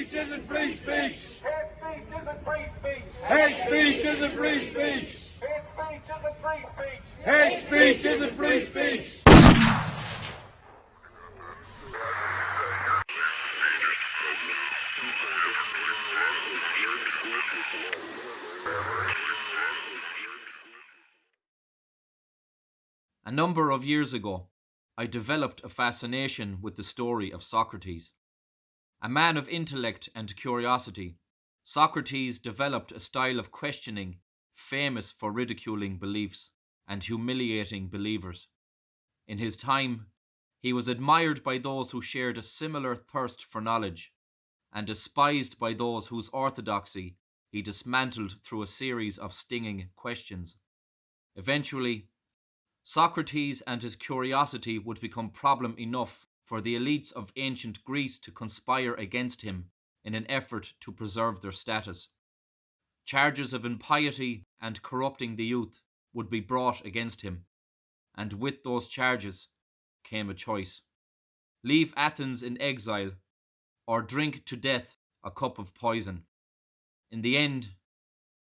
speech isn't free speech. Hate speech isn't free speech. Hate speech isn't free speech. A number of years ago, I developed a fascination with the story of Socrates. A man of intellect and curiosity, Socrates developed a style of questioning famous for ridiculing beliefs and humiliating believers. In his time, he was admired by those who shared a similar thirst for knowledge, and despised by those whose orthodoxy he dismantled through a series of stinging questions. Eventually, Socrates and his curiosity would become problem enough for the elites of ancient Greece to conspire against him in an effort to preserve their status. Charges of impiety and corrupting the youth would be brought against him, and with those charges came a choice: leave Athens in exile, or drink to death a cup of poison. In the end,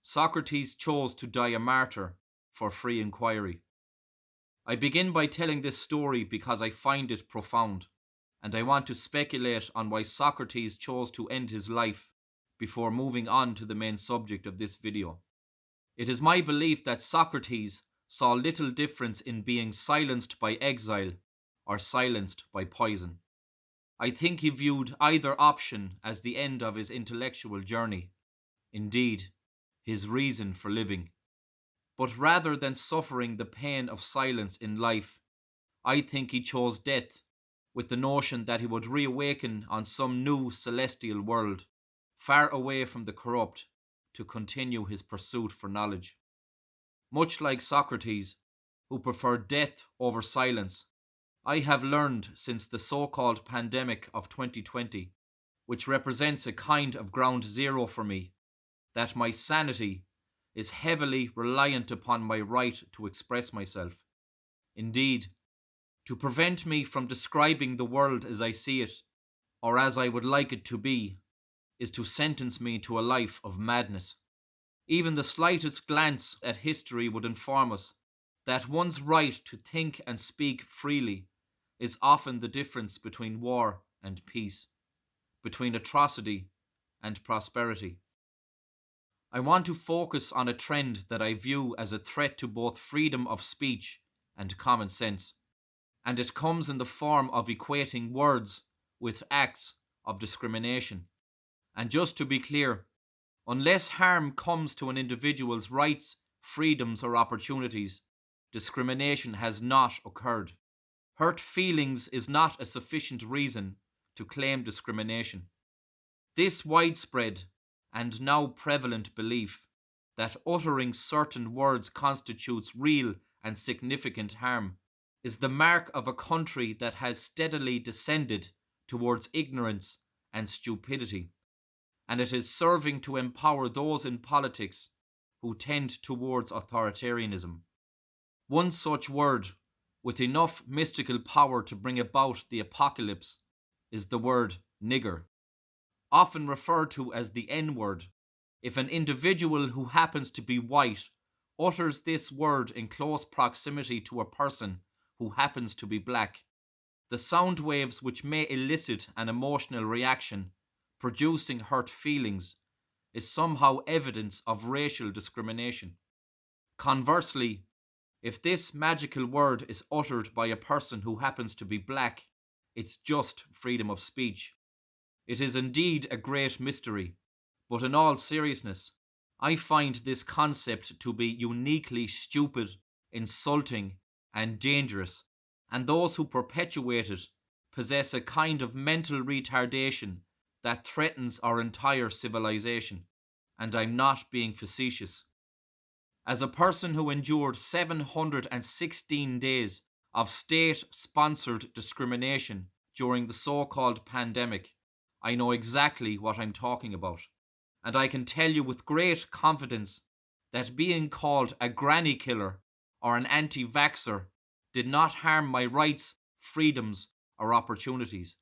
Socrates chose to die a martyr for free inquiry. I begin by telling this story because I find it profound, and I want to speculate on why Socrates chose to end his life before moving on to the main subject of this video. It is my belief that Socrates saw little difference in being silenced by exile or silenced by poison. I think he viewed either option as the end of his intellectual journey, indeed, his reason for living. But rather than suffering the pain of silence in life, I think he chose death with the notion that he would reawaken on some new celestial world, far away from the corrupt, to continue his pursuit for knowledge. Much like Socrates, who preferred death over silence, I have learned since the so-called pandemic of 2020, which represents a kind of ground zero for me, that my sanity is heavily reliant upon my right to express myself. Indeed, to prevent me from describing the world as I see it, or as I would like it to be, is to sentence me to a life of madness. Even the slightest glance at history would inform us that one's right to think and speak freely is often the difference between war and peace, between atrocity and prosperity. I want to focus on a trend that I view as a threat to both freedom of speech and common sense, and it comes in the form of equating words with acts of discrimination. And just to be clear, unless harm comes to an individual's rights, freedoms, or opportunities, discrimination has not occurred. Hurt feelings is not a sufficient reason to claim discrimination. This widespread and now prevalent belief that uttering certain words constitutes real and significant harm is the mark of a country that has steadily descended towards ignorance and stupidity, and it is serving to empower those in politics who tend towards authoritarianism. One such word with enough mystical power to bring about the apocalypse is the word nigger. Often referred to as the N-word, if an individual who happens to be white utters this word in close proximity to a person who happens to be black, the sound waves which may elicit an emotional reaction, producing hurt feelings, is somehow evidence of racial discrimination. Conversely, if this magical word is uttered by a person who happens to be black, it's just freedom of speech. It is indeed a great mystery, but in all seriousness, I find this concept to be uniquely stupid, insulting, and dangerous, and those who perpetuate it possess a kind of mental retardation that threatens our entire civilization, and I'm not being facetious. As a person who endured 716 days of state-sponsored discrimination during the so-called pandemic, I know exactly what I'm talking about, and I can tell you with great confidence that being called a granny killer or an anti-vaxxer did not harm my rights, freedoms, or opportunities.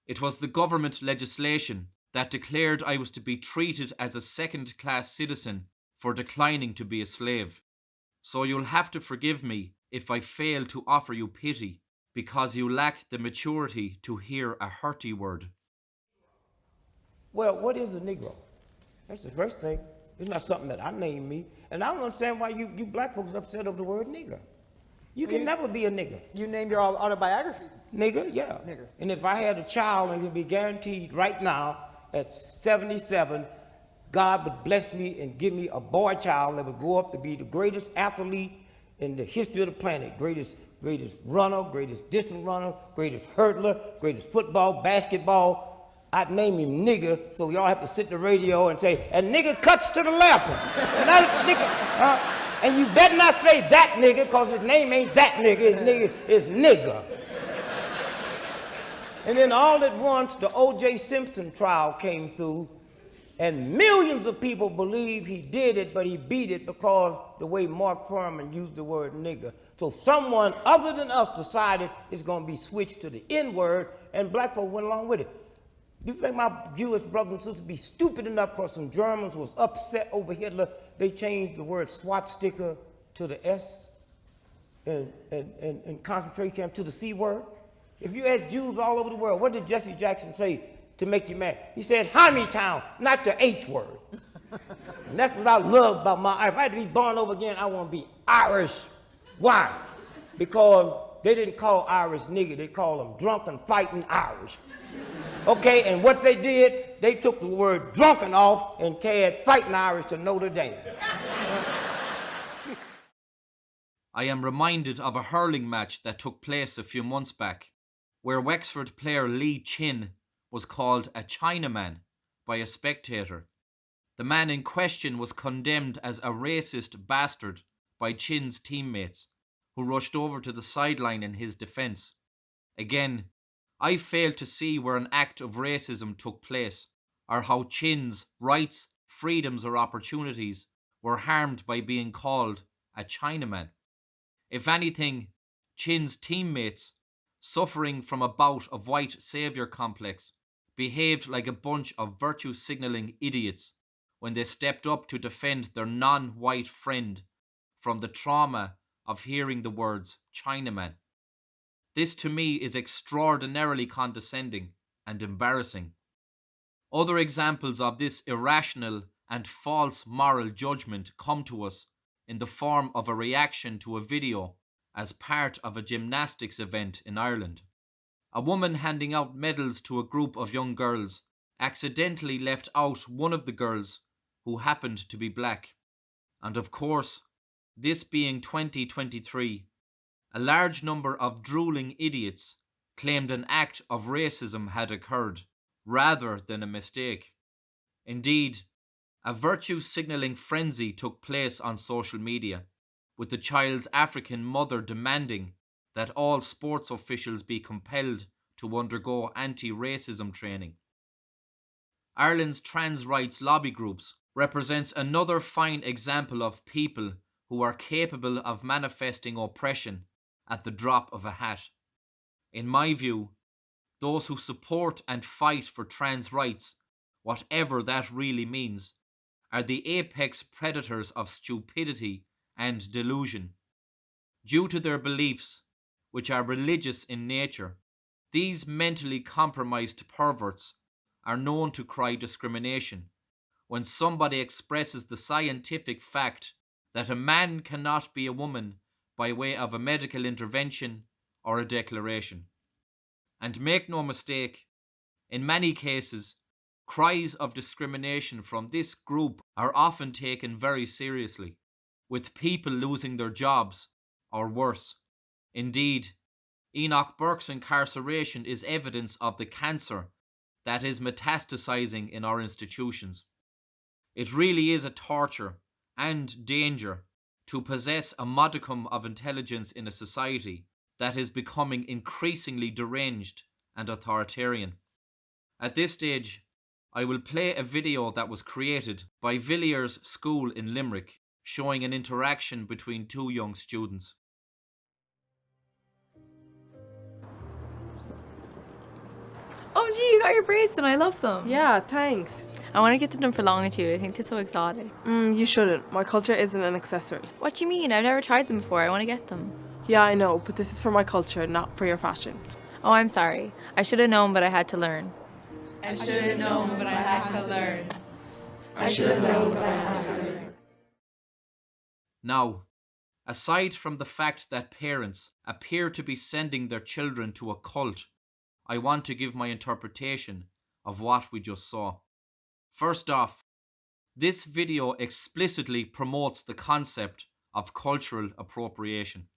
It was the government legislation that declared I was to be treated as a second-class citizen for declining to be a slave. So you'll have to forgive me if I fail to offer you pity, because you lack the maturity to hear a hurty word. Well, what is a Negro? That's the first thing. It's not something that I named me. And I don't understand why you black folks are upset over the word nigger. You can never be a nigger. You named your autobiography. Nigger, yeah. Nigger. And if I had a child, and he'd be guaranteed right now at 77, God would bless me and give me a boy child that would grow up to be the greatest athlete in the history of the planet. Greatest runner, greatest distance runner, greatest hurdler, greatest football, basketball. I'd name him nigger, so y'all have to sit in the radio and say, and nigger cuts to the left. And that nigger, and you better not say that nigger, because his name ain't that nigger, his nigger is nigger. And then all at once, the O.J. Simpson trial came through, and millions of people believe he did it, but he beat it because the way Mark Furman used the word nigger. So someone other than us decided it's going to be switched to the N-word, and black folk went along with it. You think my Jewish brothers and sisters be stupid enough because some Germans was upset over Hitler, they changed the word swastika to the S and concentration camp to the C word? If you ask Jews all over the world, what did Jesse Jackson say to make you mad? He said, Town, not the H word. And that's what I love about if I had to be born over again, I want to be Irish. Why? Because they didn't call Irish nigger, they called them drunken fighting Irish. Okay, and what they did, they took the word drunken off and carried fighting Irish to Notre Dame. I am reminded of a hurling match that took place a few months back, where Wexford player Lee Chin was called a Chinaman by a spectator. The man in question was condemned as a racist bastard by Chin's teammates, who rushed over to the sideline in his defence. Again, I fail to see where an act of racism took place, or how Chin's rights, freedoms or opportunities were harmed by being called a Chinaman. If anything, Chin's teammates, suffering from a bout of white saviour complex, behaved like a bunch of virtue-signalling idiots when they stepped up to defend their non-white friend from the trauma of hearing the words Chinaman. This to me is extraordinarily condescending and embarrassing. Other examples of this irrational and false moral judgment come to us in the form of a reaction to a video as part of a gymnastics event in Ireland. A woman handing out medals to a group of young girls accidentally left out one of the girls who happened to be black. And of course, this being 2023, a large number of drooling idiots claimed an act of racism had occurred, rather than a mistake. Indeed, a virtue-signalling frenzy took place on social media, with the child's African mother demanding that all sports officials be compelled to undergo anti-racism training. Ireland's trans rights lobby groups represents another fine example of people who are capable of manifesting oppression at the drop of a hat. In my view, those who support and fight for trans rights, whatever that really means, are the apex predators of stupidity and delusion. Due to their beliefs, which are religious in nature, these mentally compromised perverts are known to cry discrimination when somebody expresses the scientific fact that a man cannot be a woman by way of a medical intervention or a declaration. And make no mistake, in many cases, cries of discrimination from this group are often taken very seriously, with people losing their jobs, or worse. Indeed, Enoch Burke's incarceration is evidence of the cancer that is metastasizing in our institutions. It really is a torture and danger to possess a modicum of intelligence in a society that is becoming increasingly deranged and authoritarian. At this stage, I will play a video that was created by Villiers School in Limerick, showing an interaction between two young students. Oh OMG, you got your braids done. I love them. Yeah, thanks. I want to get them done for longitude. I think they're so exotic. You shouldn't. My culture isn't an accessory. What do you mean? I've never tried them before. I want to get them. Yeah, I know, but this is for my culture, not for your fashion. Oh, I'm sorry. I should have known, but I had to learn. I should have known, but I had to learn. I should have known, but I had to learn. Now, aside from the fact that parents appear to be sending their children to a cult, I want to give my interpretation of what we just saw. First off, this video explicitly promotes the concept of cultural appropriation.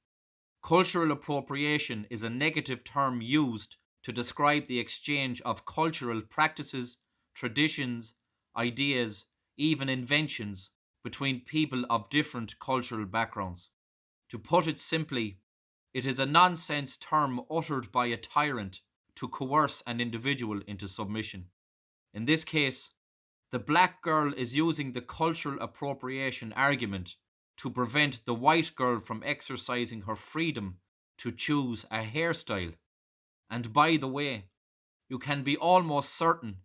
Cultural appropriation is a negative term used to describe the exchange of cultural practices, traditions, ideas, even inventions between people of different cultural backgrounds. To put it simply, it is a nonsense term uttered by a tyrant to coerce an individual into submission. In this case, the black girl is using the cultural appropriation argument to prevent the white girl from exercising her freedom to choose a hairstyle. And by the way, you can be almost certain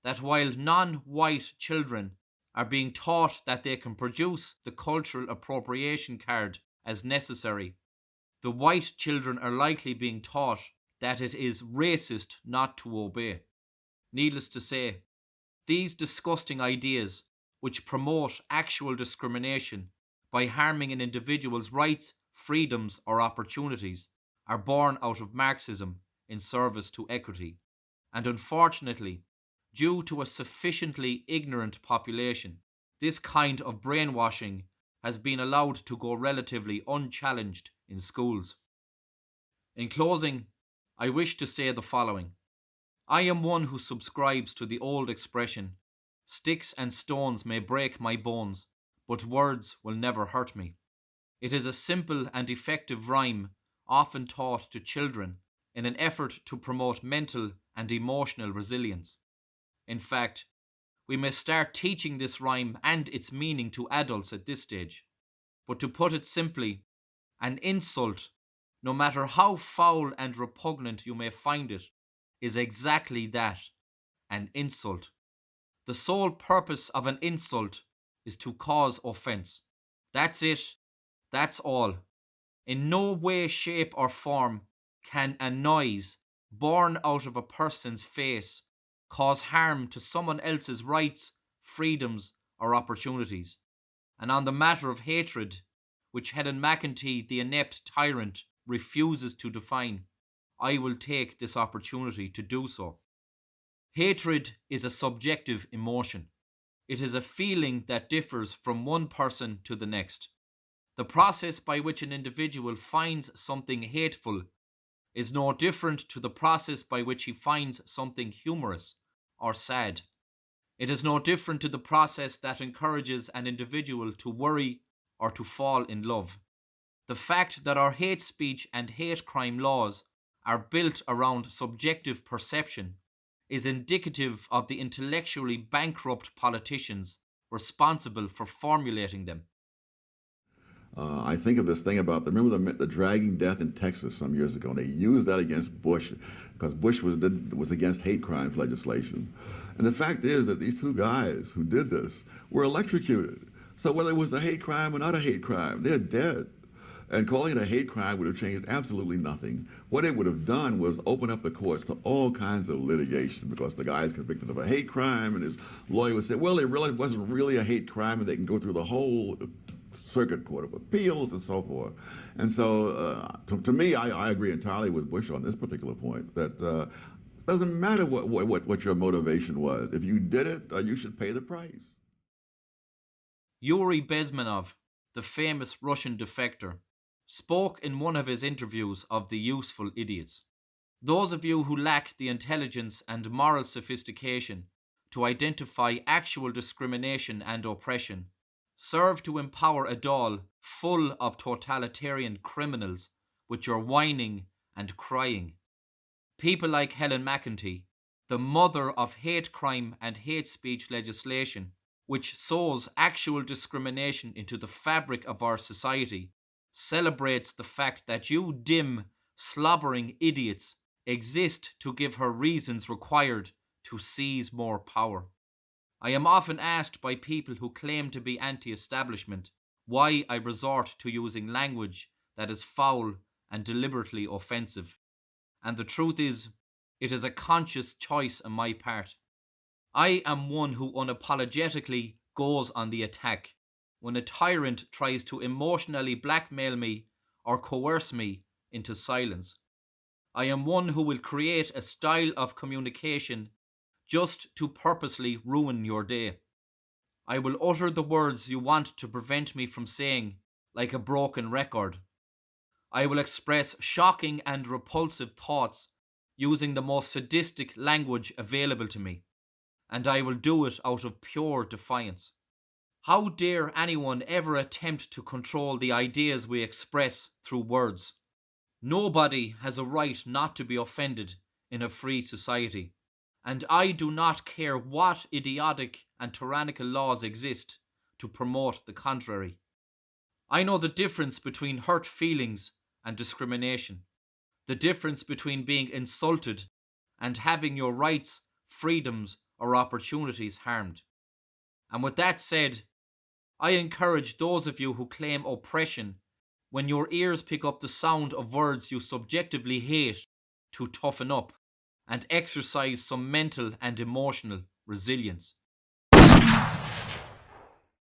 that while non-white children are being taught that they can produce the cultural appropriation card as necessary, the white children are likely being taught that it is racist not to obey. Needless to say, these disgusting ideas, which promote actual discrimination by harming an individual's rights, freedoms, or opportunities, are born out of Marxism in service to equity. And unfortunately, due to a sufficiently ignorant population, this kind of brainwashing has been allowed to go relatively unchallenged in schools. In closing, I wish to say the following. I am one who subscribes to the old expression, "Sticks and stones may break my bones, but words will never hurt me." It is a simple and effective rhyme often taught to children in an effort to promote mental and emotional resilience. In fact, we may start teaching this rhyme and its meaning to adults at this stage. But to put it simply, an insult, no matter how foul and repugnant you may find it, is exactly that, an insult. The sole purpose of an insult is to cause offense. That's it. That's all. In no way, shape, or form can a noise born out of a person's face cause harm to someone else's rights, freedoms, or opportunities. And on the matter of hatred, which Helen McEntee, the inept tyrant, refuses to define, I will take this opportunity to do so. Hatred is a subjective emotion. It is a feeling that differs from one person to the next. The process by which an individual finds something hateful is no different to the process by which he finds something humorous or sad. It is no different to the process that encourages an individual to worry or to fall in love. The fact that our hate speech and hate crime laws are built around subjective perception is indicative of the intellectually bankrupt politicians responsible for formulating them. I think of this thing about, remember the dragging death in Texas some years ago, and they used that against Bush because Bush was against hate crimes legislation. And the fact is that these two guys who did this were electrocuted. So whether it was a hate crime or not a hate crime, they're dead. And calling it a hate crime would have changed absolutely nothing. What it would have done was open up the courts to all kinds of litigation because the guy is convicted of a hate crime and his lawyer would say, well, it really wasn't really a hate crime, and they can go through the whole Circuit Court of Appeals and so forth. And so to me, I agree entirely with Bush on this particular point, that it doesn't matter what your motivation was. If you did it, you should pay the price. Yuri Bezmenov, the famous Russian defector, spoke in one of his interviews of the useful idiots. Those of you who lack the intelligence and moral sophistication to identify actual discrimination and oppression serve to empower a doll full of totalitarian criminals with your whining and crying. People like Helen McEntee, the mother of hate crime and hate speech legislation, which sows actual discrimination into the fabric of our society, celebrates the fact that you dim, slobbering idiots exist to give her reasons required to seize more power. I am often asked by people who claim to be anti-establishment why I resort to using language that is foul and deliberately offensive. And the truth is, it is a conscious choice on my part. I am one who unapologetically goes on the attack when a tyrant tries to emotionally blackmail me or coerce me into silence. I am one who will create a style of communication just to purposely ruin your day. I will utter the words you want to prevent me from saying, like a broken record. I will express shocking and repulsive thoughts using the most sadistic language available to me, and I will do it out of pure defiance. How dare anyone ever attempt to control the ideas we express through words? Nobody has a right not to be offended in a free society, and I do not care what idiotic and tyrannical laws exist to promote the contrary. I know the difference between hurt feelings and discrimination, the difference between being insulted and having your rights, freedoms, or opportunities harmed. And with that said, I encourage those of you who claim oppression when your ears pick up the sound of words you subjectively hate to toughen up and exercise some mental and emotional resilience.